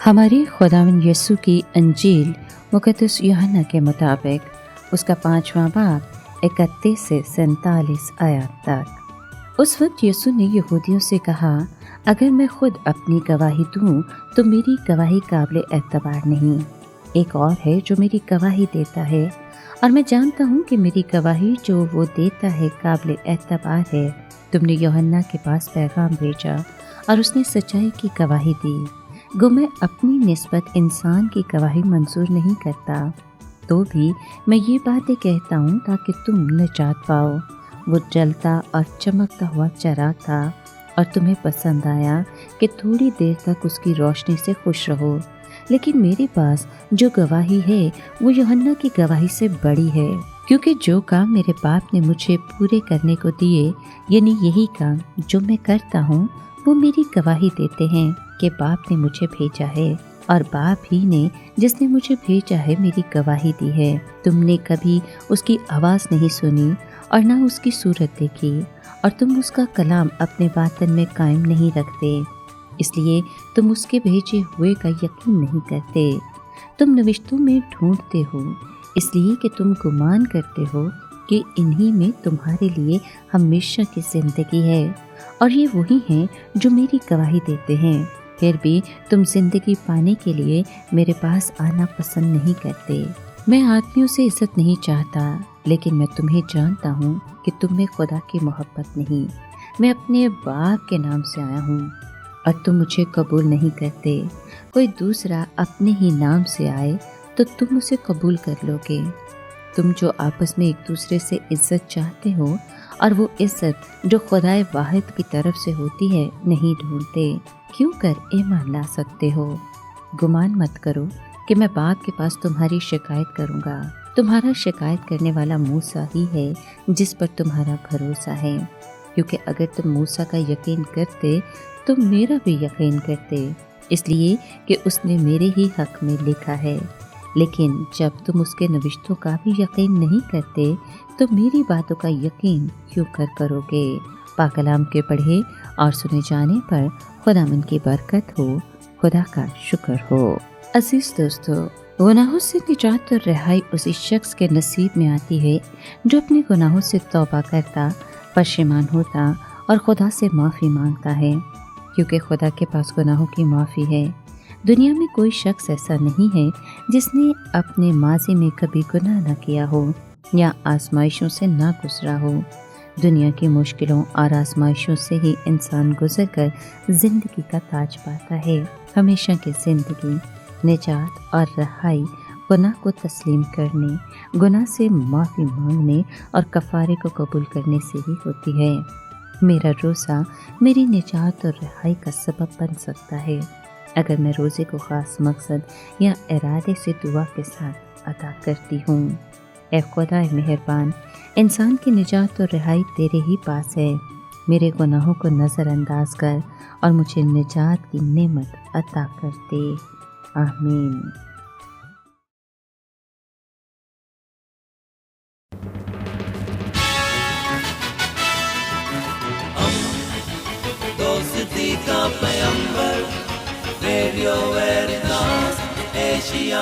हमारे खुदावंद यीशु की अंजील मुक़द्दस यूहन्ना के मुताबिक उसका 5वां बाब 31 से 47 आयत तक। उस वक्त यीशु ने यहूदियों से कहा, अगर मैं खुद अपनी गवाही दूं तो मेरी गवाही काबिल एतबार नहीं। एक और है जो मेरी गवाही देता है, और मैं जानता हूं कि मेरी गवाही जो वो देता है काबिल एतबार है। तुमने यूहन्ना के पास पैगाम भेजा और उसने सच्चाई की गवाही दी। गो मैं अपनी निस्बत इंसान की गवाही मंजूर नहीं करता, तो भी मैं ये बातें कहता हूँ ताकि तुम निजात पाओ। वो जलता और चमकता हुआ चराग था और तुम्हें पसंद आया कि थोड़ी देर तक उसकी रोशनी से खुश रहो। लेकिन मेरे पास जो गवाही है वो यूहन्ना की गवाही से बड़ी है, क्योंकि जो काम मेरे बाप ने मुझे पूरे करने को दिए, यानी यही काम जो मैं करता हूँ, वो मेरी गवाही देते हैं कि बाप ने मुझे भेजा है, और बाप ही ने जिसने मुझे भेजा है मेरी गवाही दी है। तुमने कभी उसकी आवाज़ नहीं सुनी और ना उसकी सूरत देखी, और तुम उसका कलाम अपने बातन में कायम नहीं रखते, इसलिए तुम उसके भेजे हुए का यकीन नहीं करते। तुम नविश्तों में ढूंढते हो इसलिए कि तुम गुमान करते हो कि इन्हीं में तुम्हारे लिए हमेशा की ज़िंदगी है, और ये वही हैं जो मेरी गवाही देते हैं। फिर भी तुम ज़िंदगी पाने के लिए मेरे पास आना पसंद नहीं करते। मैं आदमियों से इज़्ज़त नहीं चाहता, लेकिन मैं तुम्हें जानता हूँ कि तुम में खुदा की मोहब्बत नहीं। मैं अपने बाप के नाम से आया हूँ और तुम मुझे कबूल नहीं करते। कोई दूसरा अपने ही नाम से आए तो तुम उसे कबूल कर लोगे। तुम जो आपस में एक दूसरे से इज्जत चाहते हो, और वो इज्जत जो खुदाए वाहिद की तरफ से होती है नहीं ढूंढते, क्यों कर ईमान ला सकते हो। गुमान मत करो कि मैं बाप के पास तुम्हारी शिकायत करूँगा। तुम्हारा शिकायत करने वाला मूसा ही है जिस पर तुम्हारा भरोसा है, क्योंकि अगर तुम मूसा का यकीन करते तो मेरा भी यकीन करते, इसलिए कि उसने मेरे ही हक में लिखा है। लेकिन जब तुम उसके नविश्तों का भी यकीन नहीं करते तो मेरी बातों का यकीन क्यों करोगे। पाकलाम के पढ़े और सुने जाने पर खुदावंद की बरकत हो, खुदा का शुक्र हो। अजीज दोस्तों, गुनाहों से निजात और रिहाई उसी शख्स के नसीब में आती है जो अपने गुनाहों से तौबा करता, पशेमान होता और खुदा से माफ़ी मांगता है, क्योंकि खुदा के पास गुनाहों की माफ़ी है। दुनिया में कोई शख्स ऐसा नहीं है जिसने अपने माजी में कभी गुनाह न किया हो या आजमाइशों से ना गुजरा हो। दुनिया की मुश्किलों और आजमाइशों से ही इंसान गुजर कर ज़िंदगी का ताज पाता है। हमेशा की ज़िंदगी, निजात और रहाई गुनाह को तस्लीम करने, गुनाह से माफ़ी मांगने और कफ़ारे को कबूल करने से ही होती है। मेरा रोज़ा मेरी निजात और रहाई का सबब बन सकता है अगर मैं रोज़े को ख़ास मकसद या इरादे से दुआ के साथ अदा करती हूँ। ऐ खुदाए मेहरबान, इंसान की निजात और रिहाई तेरे ही पास है। मेरे गुनाहों को नज़रअंदाज कर और मुझे निजात की नेमत अता कर दे। आमीन। दोस्ती का पैगंबर, रेडियो वेरितास एशिया।